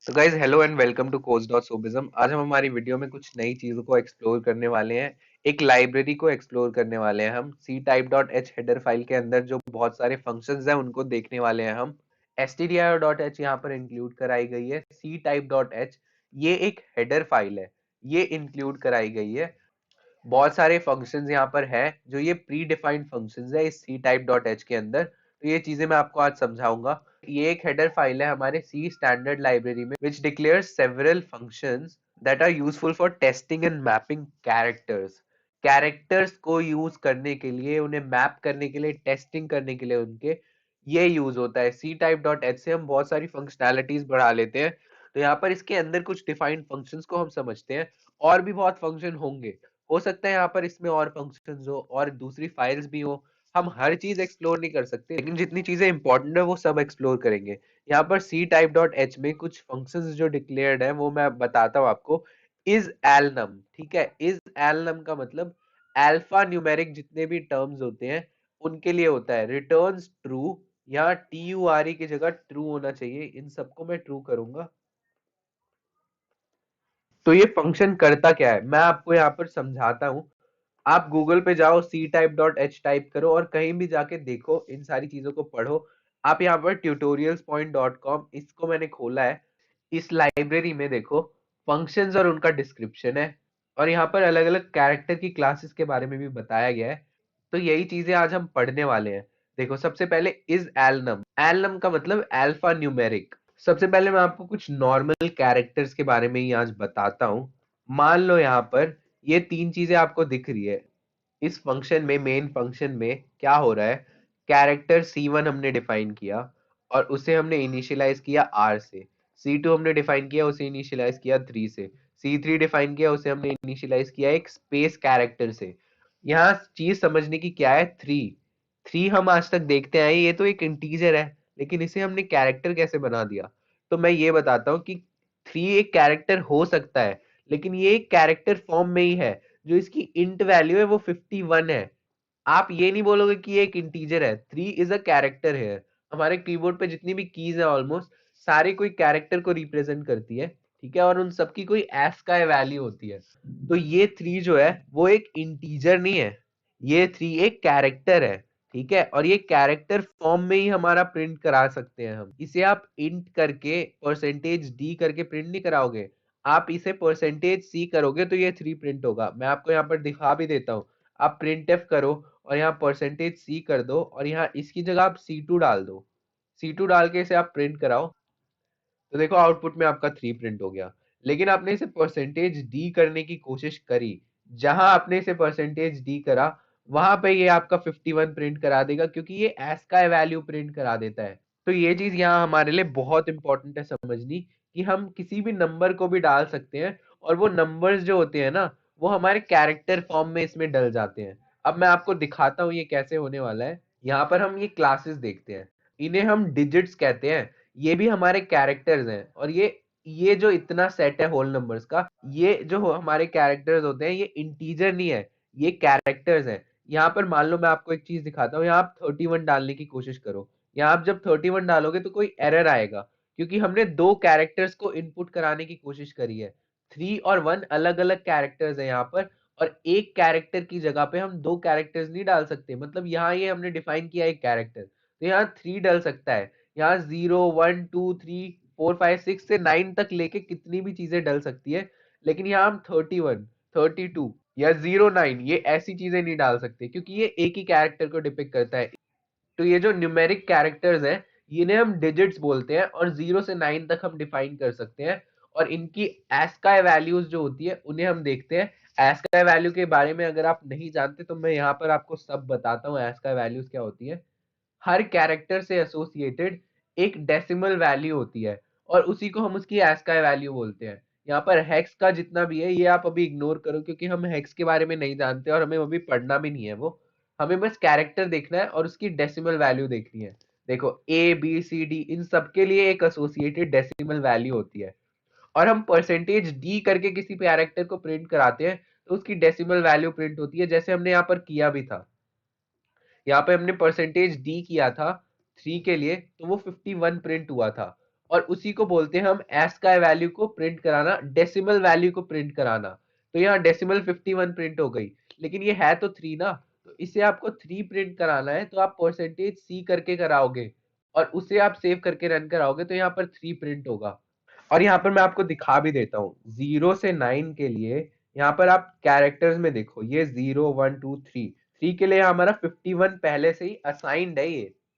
तो guys hello and welcome to coach.sobism। आज हम हमारी वीडियो में कुछ नई चीजों को एक्सप्लोर करने वाले हैं। एक लाइब्रेरी को एक्सप्लोर करने वाले हैं हम। ctype.h हेडर फाइल के अंदर जो बहुत सारे फंक्शंस हैं उनको देखने वाले हैं हम। stdio.h यहाँ पर इंक्लूड कराई गई है। ctype.h ये एक हेडर फाइल है, ये इंक्लूड कराई गई है। बहुत सारे फंक्शंस यहाँ पर है जो ये प्री डिफाइंड फंक्शंस है इस ctype.h के अंदर। तो ये चीजें मैं आपको आज समझाऊंगा। ये एक हेडर फाइल है हमारे C स्टैंडर्ड लाइब्रेरी में which declares several functions that are useful for testing and mapping characters। Characters को यूज करने के लिए, उन्हें मैप करने के लिए, टेस्टिंग करने के लिए उनके ये यूज होता है। ctype.h से हम बहुत सारी फंक्शनैलिटीज बढ़ा लेते हैं। तो यहाँ पर इसके अंदर कुछ डिफाइंड फंक्शंस को हम समझते हैं। और भी बहुत फंक्शन होंगे, हो सकता है यहाँ पर इसमें और फंक्शंस हो और दूसरी फाइल्स भी हो। हम हर चीज एक्सप्लोर नहीं कर सकते, लेकिन जितनी चीजें इंपॉर्टेंट है वो सब एक्सप्लोर करेंगे। यहाँ पर ctype.h में कुछ फंक्शंस जो डिक्लेयर्ड है वो मैं बताता हूँ आपको। is alnum, ठीक है। is alnum का मतलब अल्फा न्यूमेरिक जितने भी टर्म्स होते हैं उनके लिए होता है। रिटर्न्स ट्रू, यहाँ TURE की जगह ट्रू होना चाहिए। इन सबको मैं ट्रू करूंगा। तो ये फंक्शन करता क्या है मैं आपको यहाँ पर समझाता हूँ। आप गूगल पे जाओ, ctype.h टाइप करो और कहीं भी जाके देखो, इन सारी चीजों को पढ़ो। आप यहाँ पर tutorialspoint.com इसको मैंने खोला है। इस लाइब्रेरी में देखो फंक्शंस और उनका डिस्क्रिप्शन है, और यहाँ पर अलग अलग कैरेक्टर की क्लासेस के बारे में भी बताया गया है। तो यही चीजें आज हम पढ़ने वाले हैं। देखो, सबसे पहले इज एलनम। एलनम का मतलब अल्फा न्यूमेरिक। सबसे पहले मैं आपको कुछ नॉर्मल कैरेक्टर्स के बारे में ही आज बताता हूँ। मान लो यहाँ पर ये तीन चीजें आपको दिख रही है। इस फंक्शन में, मेन फंक्शन में क्या हो रहा है, कैरेक्टर C1 हमने डिफाइन किया और उसे हमने इनिशियलाइज किया R से। C2 हमने डिफाइन किया, उसे इनिशियलाइज किया 3 से। C3 डिफाइन किया, उसे हमने इनिशियलाइज किया एक स्पेस कैरेक्टर से। यहाँ चीज समझने की क्या है, 3। 3 हम आज तक देखते आए, ये तो एक इंटीजर है, लेकिन इसे हमने कैरेक्टर कैसे बना दिया। तो मैं ये बताता हूँ कि 3 एक कैरेक्टर हो सकता है, लेकिन ये एक कैरेक्टर फॉर्म में ही है। जो इसकी इंट वैल्यू है वो 51 है। आप ये नहीं बोलोगे कि ये एक इंटीजर है। 3 इज अ कैरेक्टर है। हमारे कीबोर्ड पे जितनी भी कीज है ऑलमोस्ट सारे कोई कैरेक्टर को रिप्रेजेंट करती है, ठीक है, और उन सबकी कोई ASCII वैल्यू होती है। तो ये 3 जो है वो एक इंटीजर नहीं है, ये 3 एक कैरेक्टर है, ठीक है। और ये कैरेक्टर फॉर्म में ही हमारा प्रिंट करा सकते हैं हम। इसे आप इंट करके %d करके प्रिंट नहीं कराओगे, आप इसे %c करोगे तो ये 3 प्रिंट होगा। मैं आपको यहाँ पर दिखा भी देता हूँ। आप प्रिंट एफ करो और यहाँ %c कर दो और यहाँ इसकी जगह आप C2 डाल दो। C2 डाल के इसे आप प्रिंट कराओ, तो देखो आउटपुट में आपका 3 प्रिंट हो गया। लेकिन आपने इसे %d करने की कोशिश करी, जहां आपने इसे %d करा वहां पे ये आपका 51 प्रिंट करा देगा, क्योंकि ये ASCII वैल्यू प्रिंट करा देता है। तो ये चीज यहाँ हमारे लिए बहुत इंपॉर्टेंट है समझनी, कि हम किसी भी नंबर को भी डाल सकते हैं और वो नंबर्स जो होते हैं ना वो हमारे कैरेक्टर फॉर्म में इसमें डल जाते हैं। अब मैं आपको दिखाता हूँ ये कैसे होने वाला है। यहाँ पर हम ये क्लासेस देखते हैं, इन्हें हम डिजिट्स कहते हैं। ये भी हमारे कैरेक्टर्स हैं, और ये जो इतना सेट है होल नंबर्स का, ये जो हमारे कैरेक्टर्स होते हैं ये इंटीजर नहीं है, ये कैरेक्टर्स हैं। यहाँ पर मान लो मैं आपको एक चीज दिखाता हूँ, यहाँ आप 31 डालने की कोशिश करो। यहाँ आप जब 31 डालोगे तो कोई एरर आएगा, क्योंकि हमने दो कैरेक्टर्स को इनपुट कराने की कोशिश करी है। 3 और 1 अलग अलग कैरेक्टर्स है यहाँ पर, और एक कैरेक्टर की जगह पे हम दो कैरेक्टर्स नहीं डाल सकते। मतलब यहाँ ये हमने डिफाइन किया एक कैरेक्टर, तो यहाँ 3 डल सकता है। यहाँ 0 1 2 3 4 5 6 से 9 तक लेके कितनी भी चीजें डल सकती है। लेकिन यहाँ हम 31 32 या 09 ये ऐसी चीजें नहीं डाल सकते, क्योंकि ये एक ही कैरेक्टर को डिपिक्ट करता है। तो ये जो न्यूमेरिक कैरेक्टर्स हैं इन्हें हम डिजिट्स बोलते हैं, और 0 से 9 तक हम डिफाइन कर सकते हैं। और इनकी ASCII वैल्यूज जो होती है उन्हें हम देखते हैं। ASCII वैल्यू के बारे में अगर आप नहीं जानते तो मैं यहाँ पर आपको सब बताता हूँ ASCII वैल्यूज क्या होती है। हर कैरेक्टर से एसोसिएटेड एक डेसिमल वैल्यू होती है, और उसी को हम उसकी ASCII वैल्यू बोलते हैं। यहाँ पर हेक्स का जितना भी है ये आप अभी इग्नोर करो, क्योंकि हम हेक्स के बारे में नहीं जानते और हमें अभी पढ़ना भी नहीं है वो। हमें बस कैरेक्टर देखना है और उसकी डेसिमल वैल्यू देखनी है। देखो A B C D इन सबके लिए एक एसोसिएटेड डेसिमल वैल्यू होती है, और हम %d करके किसी कैरेक्टर को प्रिंट कराते हैं तो उसकी डेसिमल वैल्यू प्रिंट होती है, जैसे हमने यहाँ पर किया भी था। यहाँ पे हमने %d किया था 3 के लिए, तो वो 51 प्रिंट हुआ था। और उसी को बोलते हैं हम ASCII वैल्यू को प्रिंट कराना, डेसिमल वैल्यू को प्रिंट कराना। तो यहाँ डेसिमल 51 प्रिंट हो गई, लेकिन ये है तो 3 ना, तो इसे आपको 3 प्रिंट कराना है, तो आप परसेंटेज सी करके कराओगे और उसे आप सेव करके रन कराओगे, तो यहाँ पर 3 प्रिंट होगा। और यहाँ पर मैं आपको दिखा भी देता हूँ, 0 से 9 के लिए यहाँ पर आप कैरेक्टर्स में देखो, ये 0 1 2 3 के लिए हमारा 51 पहले से ही असाइंड है।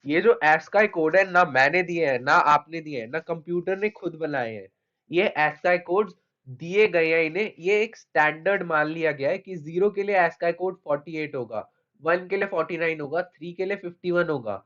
ये जो ASCII कोड है ना मैंने दिए हैं ना आपने दिए हैं ना कंप्यूटर ने खुद बनाए हैं, ये ASCII कोड दिए गए हैं इन्हें, ये एक स्टैंडर्ड मान लिया गया है कि 0 के लिए ASCII कोड 48 होगा, 1 के लिए 49 होगा, 3 के लिए 51 होगा।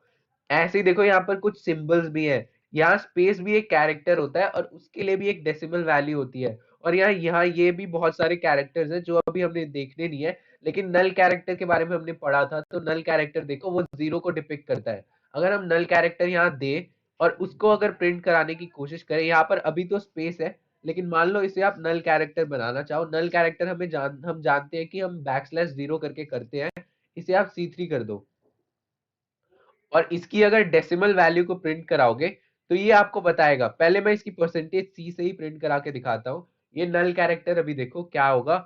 ऐसे ही देखो यहाँ पर कुछ सिंबल्स भी हैं, यहाँ स्पेस भी एक कैरेक्टर होता है और उसके लिए भी एक डेसिमल वैल्यू होती है। और यहाँ यहाँ ये भी बहुत सारे कैरेक्टर्स हैं जो अभी हमने देखने नहीं है, लेकिन नल कैरेक्टर के बारे में हमने पढ़ा था, तो नल कैरेक्टर देखो वो 0 को डिपिक्ट करता है। अगर हम नल कैरेक्टर यहाँ दे और उसको अगर प्रिंट कराने की कोशिश करें, यहाँ पर अभी तो स्पेस है, लेकिन मान लो इसे आप नल कैरेक्टर बनाना चाहो, नल कैरेक्टर हम जानते हैं कि हम \0 करके करते हैं, इसे आप C3 कर दो और इसकी अगर डेसिमल वैल्यू को प्रिंट कराओगे तो ये आपको बताएगा। पहले मैं इसकी परसेंटेज सी से ही प्रिंट करा के दिखाता हूँ। ये नल कैरेक्टर अभी देखो क्या होगा,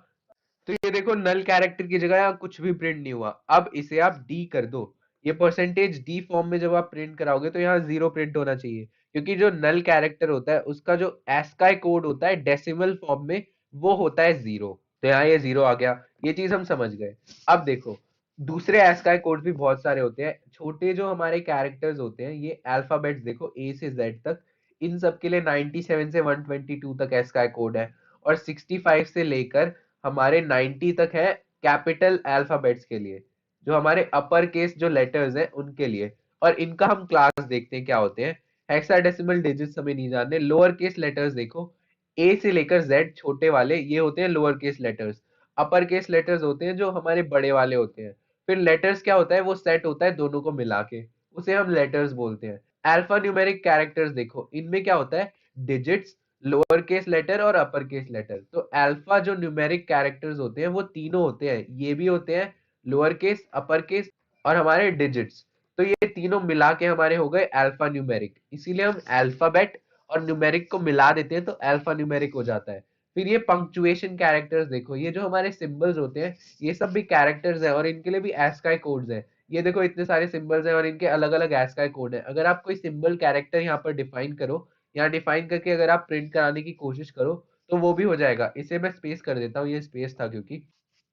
तो ये देखो नल कैरेक्टर की जगह यहाँ कुछ भी प्रिंट नहीं हुआ। अब इसे आप डी कर दो, ये परसेंटेज डी फॉर्म में जब आप प्रिंट कराओगे तो यहाँ 0 प्रिंट होना चाहिए, क्योंकि जो नल कैरेक्टर होता है उसका जो ASCII कोड होता है डेसिमल फॉर्म में वो होता है 0। तो यहाँ ये 0 आ गया, ये चीज हम समझ गए। अब देखो दूसरे ASCII कोड भी बहुत सारे होते हैं, छोटे जो हमारे कैरेक्टर्स होते हैं, ये अल्फाबेट्स देखो A से Z तक, इन सब के लिए 97 से 122 तक ASCII कोड है, और 65 से लेकर हमारे 90 तक है कैपिटल अल्फाबेट्स के लिए, जो हमारे अपर केस जो लेटर्स हैं उनके लिए। और इनका हम क्लास देखते हैं क्या होते हैं। हेक्साडेसिमल डिजिट्स हमें नहीं जानने। लोअर केस लेटर्स देखो, ए से लेकर जेड छोटे वाले ये होते हैं lower case letters, upper case letters होते हैं जो हमारे बड़े वाले होते हैं। फिर लेटर्स क्या होता है, वो सेट होता है दोनों को मिला के, उसे हम लेटर्स बोलते हैं। अल्फा न्यूमेरिक कैरेक्टर्स देखो, इनमें क्या होता है, डिजिट्स, लोअर केस लेटर और अपर केस लेटर। तो अल्फा जो न्यूमेरिक कैरेक्टर्स होते हैं वो तीनों होते हैं, ये भी होते हैं लोअर केस, अपर केस और हमारे डिजिट्स। तो ये तीनों मिला के हमारे हो गए अल्फा न्यूमेरिक, इसीलिए हम अल्फाबेट और न्यूमेरिक को मिला देते हैं तो अल्फा न्यूमेरिक हो जाता है। फिर ये पंक्चुएशन कैरेक्टर्स देखो, ये जो हमारे सिंबल्स होते हैं ये सब भी कैरेक्टर्स हैं और इनके लिए भी ASCII कोड्स हैं। ये देखो इतने सारे सिंबल्स हैं और इनके अलग अलग ASCII कोड है। अगर आप कोई सिंबल कैरेक्टर यहाँ पर डिफाइन करो, यहाँ डिफाइन करके अगर आप प्रिंट कराने की कोशिश करो तो वो भी हो जाएगा। इसे मैं स्पेस कर देता हूँ, ये स्पेस था क्योंकि।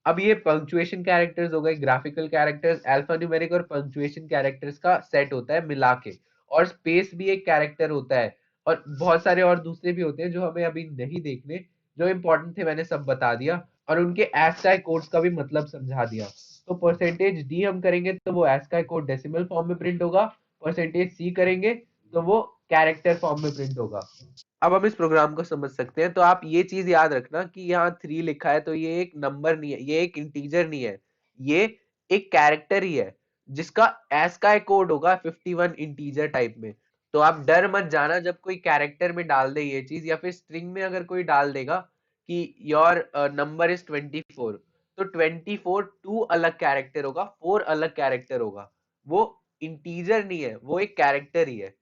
अब ये पंक्चुएशन कैरेक्टर्स हो गए, ग्राफिकल कैरेक्टर्स, अल्फान्यूमेरिक और पंक्चुएशन कैरेक्टर्स का सेट होता है मिला के। और स्पेस भी एक कैरेक्टर होता है, और बहुत सारे और दूसरे भी होते हैं जो हमें अभी नहीं देखने, जो इंपॉर्टेंट थे मैंने सब बता दिया और उनके ASCII कोड्स का भी मतलब समझा दिया। तो परसेंटेज डी हम करेंगे तो वो ASCII कोड डेसिमल फॉर्म में प्रिंट होगा, परसेंटेज सी करेंगे तो वो कैरेक्टर फॉर्म में प्रिंट होगा। अब हम इस प्रोग्राम को समझ सकते हैं। तो आप ये चीज याद रखना कि यहाँ 3 लिखा है तो ये एक नंबर नहीं है, ये एक इंटीजर नहीं है, ये एक कैरेक्टर ही है जिसका ASCII कोड होगा 51 इंटीजर टाइप में। तो आप डर मत जाना जब कोई कैरेक्टर में डाल दे ये चीज, या फिर स्ट्रिंग में अगर कोई डाल देगा कि योर नंबर इज 24, तो 24 टू अलग कैरेक्टर होगा, 4 अलग कैरेक्टर होगा, वो इंटीजर नहीं है, वो एक कैरेक्टर ही है।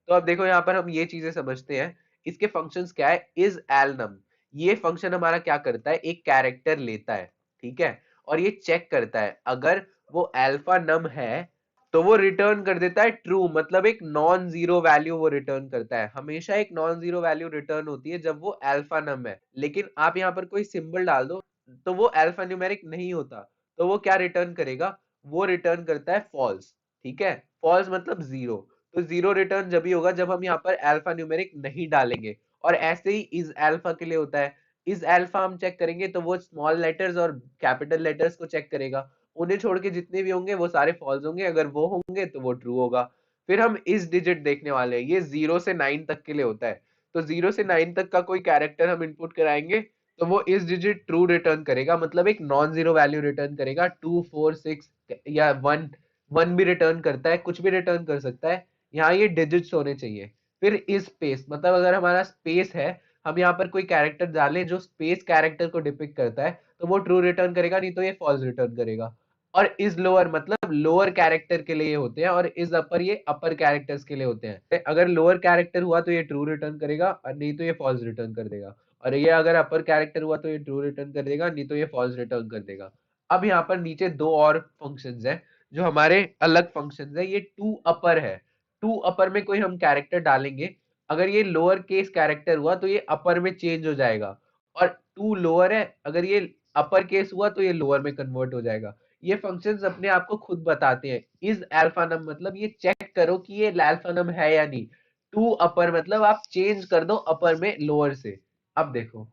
तो अब देखो यहाँ पर हम ये चीजें समझते हैं। इसके फंक्शंस क्या है, इज एल नम, ये फंक्शन हमारा क्या करता है, एक कैरेक्टर लेता है, ठीक है, और ये चेक करता है अगर वो अल्फा नम है तो वो रिटर्न कर देता है ट्रू, मतलब एक नॉन जीरो वैल्यू वो रिटर्न करता है। हमेशा एक नॉन जीरो वैल्यू रिटर्न होती है जब वो अल्फा नम है। लेकिन आप यहाँ पर कोई सिंबल डाल दो तो वो अल्फा न्यूमेरिक नहीं होता, तो वो क्या रिटर्न करेगा, वो रिटर्न करता है फॉल्स। ठीक है, फॉल्स मतलब जीरो। तो जीरो रिटर्न जब ही होगा जब हम यहाँ पर अल्फा न्यूमेरिक नहीं डालेंगे। और ऐसे ही इज अल्फा के लिए होता है, इज अल्फा हम चेक करेंगे तो वो स्मॉल लेटर्स और कैपिटल लेटर्स को चेक करेगा, उन्हें छोड़ के जितने भी होंगे वो सारे फॉल्स होंगे, अगर वो होंगे तो वो ट्रू होगा। फिर हम इस डिजिट देखने वाले हैं, ये 0 से 9 तक के लिए होता है। तो 0 से 9 तक का कोई कैरेक्टर हम इनपुट कराएंगे तो वो इस डिजिट ट्रू रिटर्न करेगा, मतलब एक नॉन जीरो वैल्यू रिटर्न करेगा। 2 4 6 या 1 1 भी रिटर्न करता है, कुछ भी रिटर्न कर सकता है। यहाँ ये डिजिट्स होने चाहिए। फिर इस स्पेस, मतलब अगर हमारा स्पेस है, हम यहाँ पर कोई कैरेक्टर डालें जो स्पेस कैरेक्टर को डिपिक्ट करता है तो वो ट्रू रिटर्न करेगा, नहीं तो ये फॉल्स रिटर्न करेगा। और इज लोअर मतलब लोअर कैरेक्टर के लिए होते हैं, और इज अपर ये अपर कैरेक्टर्स के लिए होते हैं। अगर लोअर कैरेक्टर हुआ तो ये ट्रू रिटर्न करेगा, और नहीं तो ये फॉल्स रिटर्न कर देगा। और ये अगर अपर कैरेक्टर हुआ तो ये ट्रू रिटर्न कर देगा, नहीं तो ये फॉल्स रिटर्न कर देगा। अब यहाँ पर नीचे दो और फंक्शंस हैं जो हमारे अलग फंक्शंस है। ये टू अपर है। टू अपर में कोई हम कैरेक्टर डालेंगे, अगर ये लोअर केस कैरेक्टर हुआ तो ये अपर में चेंज हो जाएगा, और टू लोअर है, अगर ये अपर केस हुआ तो ये लोअर में कन्वर्ट हो जाएगा। ये फंक्शंस अपने आप को खुद बताते हैं। इज अल्फा नम मतलब ये चेक करो कि ये अल्फा नम है या नहीं। टू अपर मतलब आप चेंज कर दो अपर में लोअर से। अब देखो,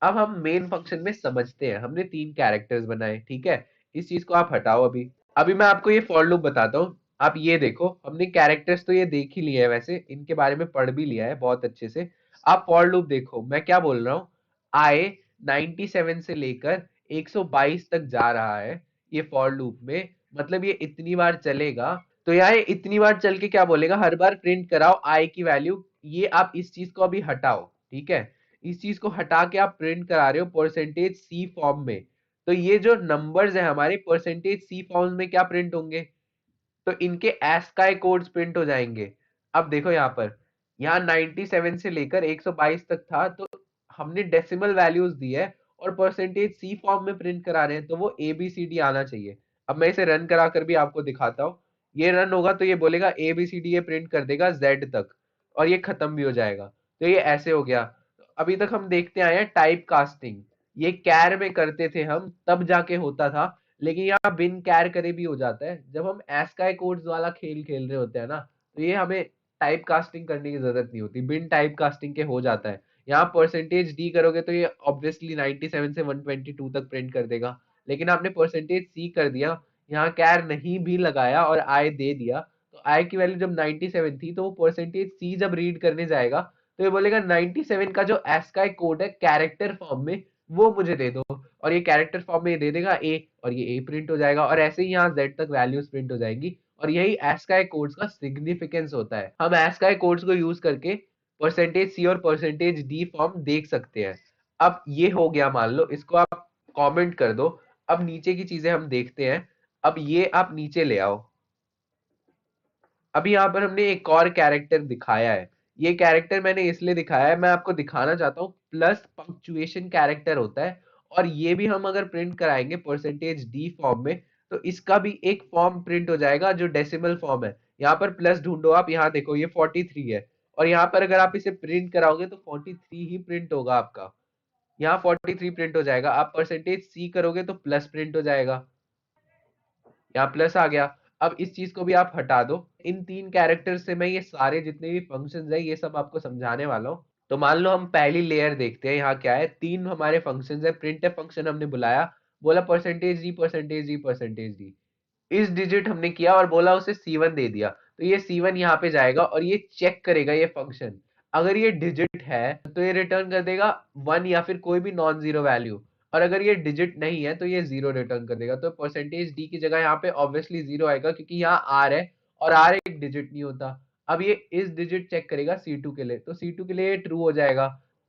अब हम मेन फंक्शन में समझते हैं। हमने तीन कैरेक्टर्स बनाए, ठीक है। इस चीज को आप हटाओ। अभी अभी मैं आपको ये फॉर लूप बताता हूँ। आप ये देखो, हमने कैरेक्टर्स तो ये देख ही लिए है, वैसे इनके बारे में पढ़ भी लिया है बहुत अच्छे से। आप फॉर लूप देखो, मैं क्या बोल रहा हूँ। आई 97 से लेकर 122 तक जा रहा है ये फॉर लूप में, मतलब ये इतनी बार चलेगा। तो यार ये इतनी बार चल के क्या बोलेगा, हर बार प्रिंट कराओ आई की वैल्यू। ये आप इस चीज को अभी हटाओ, ठीक है। इस चीज को हटा के आप प्रिंट करा रहे हो परसेंटेज सी फॉर्म में। तो ये जो नंबर्स है हमारे परसेंटेज सी फॉर्म में क्या प्रिंट होंगे, तो इनके ASCII कोड्स प्रिंट हो जाएंगे। अब देखो यहाँ पर, यहाँ 97 से लेकर 122 तक था, तो हमने डेसिमल वैल्यूज दी है और परसेंटेज सी फॉर्म में प्रिंट करा रहे हैं, तो वो ABCD आना चाहिए। अब मैं इसे रन करा कर भी आपको दिखाता हूँ। ये रन होगा तो ये बोलेगा ABCD, ये प्रिंट कर देगा Z तक, और ये खत्म भी हो जाएगा। तो ये ऐसे हो गया। अभी तक हम देखते आए हैं टाइप कास्टिंग, ये कैर में करते थे हम, तब जाके होता था। लेकिन यहाँ बिन कैर करे भी हो जाता है जब हम ASCII कोड्स वाला खेल खेल रहे होते हैं ना। तो ये हमें टाइप कास्टिंग करने की जरूरत नहीं होती, बिन टाइप कास्टिंग के हो जाता है। यहाँ परसेंटेज डी करोगे तो ये ऑब्वियसली 97 से 122 तक प्रिंट कर देगा। लेकिन आपने परसेंटेज सी कर दिया, यहाँ कैर नहीं भी लगाया और आई दे दिया, तो आई की वैल्यू जब 97 थी, तो वो परसेंटेज सी जब रीड करने जाएगा तो ये बोलेगा 97 का जो ASCII कोड है कैरेक्टर फॉर्म में, वो मुझे दे दो। और ये कैरेक्टर फॉर्म में दे देगा ए, और ये ए प्रिंट हो जाएगा, और ऐसे ही यहाँ जेड तक वैल्यूज प्रिंट हो जाएंगी। और यही ASCII कोड्स का सिग्निफिकेंस होता है। हम ASCII कोड्स को यूज करके परसेंटेज सी और परसेंटेज डी फॉर्म देख सकते हैं। अब ये हो गया, मान लो इसको आप कमेंट कर दो। अब नीचे की चीजें हम देखते हैं। अब ये आप नीचे ले आओ। अभी यहाँ पर हमने एक और कैरेक्टर दिखाया है। ये कैरेक्टर मैंने इसलिए दिखाया है, मैं आपको दिखाना चाहता हूँ प्लस पंक्चुएशन कैरेक्टर होता है। और ये भी हम अगर प्रिंट कराएंगे परसेंटेज डी फॉर्म में, तो इसका भी एक फॉर्म प्रिंट हो जाएगा जो डेसिमल फॉर्म है। यहाँ पर प्लस ढूंढो आप, यहाँ देखो ये 43 है। और यहाँ पर अगर आप इसे प्रिंट कराओगे तो 43 ही प्रिंट होगा आपका। यहाँ 43 प्रिंट हो जाएगा। आप परसेंटेज सी करोगे तो प्लस प्रिंट हो जाएगा। यहाँ प्लस आ गया। अब इस चीज को भी आप हटा दो। इन तीन कैरेक्टर्स से मैं ये सारे जितने भी फंक्शंस है ये सब आपको समझाने वाला हूँ। तो मान लो हम पहली लेयर देखते हैं। यहाँ क्या है, तीन हमारे फंक्शंस है। प्रिंटफ फंक्शन हमने बुलाया, बोला percentage D percentage D percentage D. इस डिजिट हमने किया और बोला उसे C1 दे दिया, तो ये C1 यहाँ पे जाएगा और ये चेक करेगा ये फंक्शन। अगर ये डिजिट है तो ये रिटर्न कर देगा 1 या फिर कोई भी नॉन जीरो वैल्यू। और अगर ये डिजिट नहीं है तो ये 0 रिटर्न कर देगा। तो परसेंटेज डी की जगह यहाँ पे ऑब्वियसली 0 आएगा, क्योंकि यहाँ आर है और आर एक डिजिट नहीं होता। अब ये इस डिजिट चेक करेगा C2 के लिए, तो C2 के लिए ये ट्रू हो जाएगा।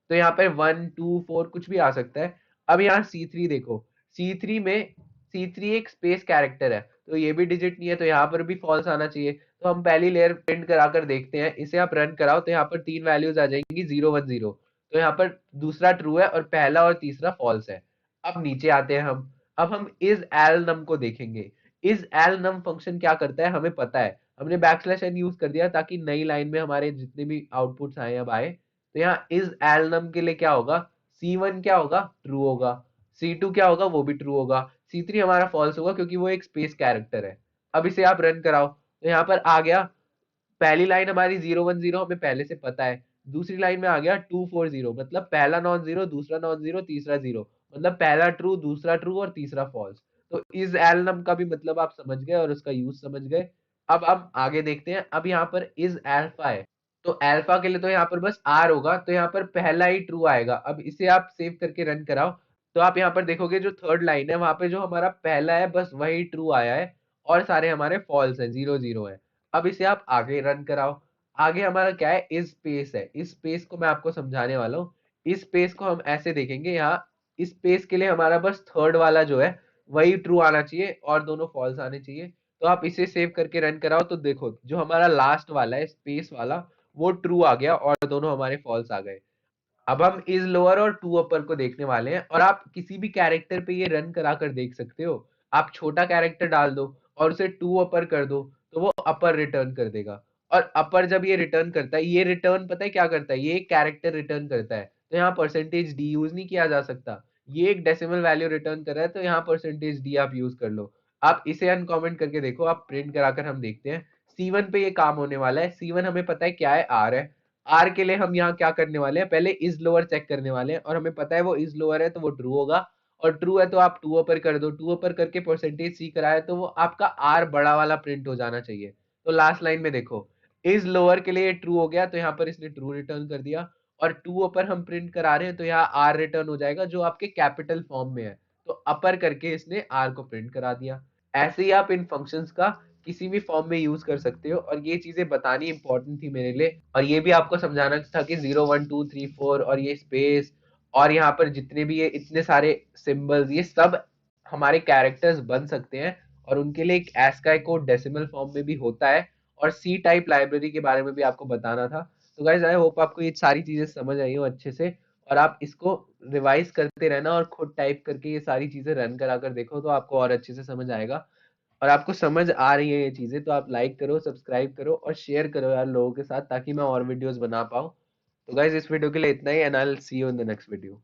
तो यहाँ पे 1 2 4 कुछ भी आ सकता है। अब यहाँ C3 देखो, C3 में C3 एक स्पेस कैरेक्टर है, तो ये भी डिजिट नहीं है, तो यहाँ पर भी फॉल्स आना चाहिए। तो हम पहली लेयर प्रिंट करा कर देखते हैं। इसे आप रन कराओ तो यहाँ पर तीन वैल्यूज आ जाएंगी 0 1 0। तो यहाँ पर दूसरा ट्रू है और पहला और तीसरा फॉल्स है। अब नीचे आते हैं हम। अब हम इज एल नम को देखेंगे। इज एल नम फंक्शन क्या करता है हमें पता है। हमने बैकस्लैश एन यूज कर दिया ताकि नई लाइन में हमारे जितने भी आउटपुट्स आए अब आए। तो यहाँ इज एल नम के लिए क्या होगा, C1 क्या होगा, ट्रू होगा। C2 क्या होगा, वो भी ट्रू होगा। C3 हमारा फॉल्स होगा क्योंकि वो एक स्पेस कैरेक्टर है। अब इसे आप रन कराओ तो यहाँ पर आ गया। पहली लाइन हमारी 0 1 0 हमें पहले से पता है। दूसरी लाइन में आ गया 2 4 0, मतलब पहला नॉन जीरो, दूसरा नॉन जीरो, तीसरा जीरो, मतलब पहला ट्रू, दूसरा ट्रू और तीसरा फॉल्स। तो इस एलनम का भी मतलब आप समझ गए और उसका यूज समझ गए। अब हम आगे देखते हैं। अब यहाँ पर इज अल्फा है, तो अल्फा के लिए तो यहाँ पर बस आर होगा, तो यहाँ पर पहला ही ट्रू आएगा। अब इसे आप सेव करके रन कराओ तो आप यहाँ पर देखोगे जो थर्ड लाइन है वहां पे जो हमारा पहला है बस वही ट्रू आया है, और सारे हमारे फॉल्स है, 0 0 है। अब इसे आप आगे रन कराओ। आगे हमारा क्या है, इस स्पेस है। इस स्पेस को मैं आपको समझाने वाला हूँ। इस स्पेस को हम ऐसे देखेंगे, यहाँ इस स्पेस के लिए हमारा बस थर्ड वाला जो है वही ट्रू आना चाहिए और दोनों फॉल्स आने चाहिए। तो आप इसे सेव करके रन कराओ तो देखो जो हमारा लास्ट वाला है स्पेस वाला वो ट्रू आ गया और दोनों हमारे फॉल्स आ गए। अब हम इज लोअर और टू अपर को देखने वाले हैं और आप किसी भी कैरेक्टर पे ये रन करा कर देख सकते हो। आप छोटा कैरेक्टर डाल दो और उसे टू अपर कर दो तो वो अपर रिटर्न कर देगा। और अपर जब ये रिटर्न करता है, ये रिटर्न पता है क्या करता है, ये एक कैरेक्टर रिटर्न करता है, तो यहाँ परसेंटेज डी यूज नहीं किया जा सकता। ये एक डेसिमल वैल्यू रिटर्न कर रहा है तो यहाँ परसेंटेज डी आप यूज कर लो। आप इसे अनकॉमेंट करके देखो, आप प्रिंट कराकर हम देखते हैं। C1 पे ये काम होने वाला है। C1 हमें पता है क्या है, आर है। आर के लिए हम यहाँ क्या करने वाले हैं, पहले इज लोअर चेक करने वाले हैं और हमें पता है वो इज लोअर है तो वो ट्रू होगा। और ट्रू है तो आप टू अपर कर दो, टू अपर करके परसेंटेज सी कराए तो वो आपका आर बड़ा वाला प्रिंट हो जाना चाहिए। तो लास्ट लाइन में देखो इज लोअर के लिए ट्रू हो गया तो यहाँ पर इसने ट्रू रिटर्न कर दिया। और टू अपर हम प्रिंट करा रहे हैं तो यहाँ आर रिटर्न हो जाएगा जो आपके कैपिटल फॉर्म में है। तो अपर करके इसने आर को प्रिंट करा दिया। ऐसे ही आप इन फंक्शंस का किसी भी फॉर्म में यूज कर सकते हो और ये चीजें बतानी इंपॉर्टेंट थी मेरे लिए और ये भी आपको समझाना था कि 0 1 2 3 4 और ये स्पेस और यहाँ पर जितने भी ये इतने सारे सिंबल्स ये सब हमारे कैरेक्टर्स बन सकते हैं और उनके लिए एक ASCII कोड डेसिमल फॉर्म में भी होता है। और सी टाइप लाइब्रेरी के बारे में भी आपको बताना था। तो गाइज आई होप आपको ये सारी चीजें समझ आई हो अच्छे से और आप इसको रिवाइज करते रहना और खुद टाइप करके ये सारी चीजें रन करा कर देखो तो आपको और अच्छे से समझ आएगा। और आपको समझ आ रही है ये चीजें तो आप लाइक करो, सब्सक्राइब करो और शेयर करो यार लोगों के साथ ताकि मैं और वीडियोस बना पाऊँ। तो गाइज इस वीडियो के लिए इतना ही and I will see you in the next video.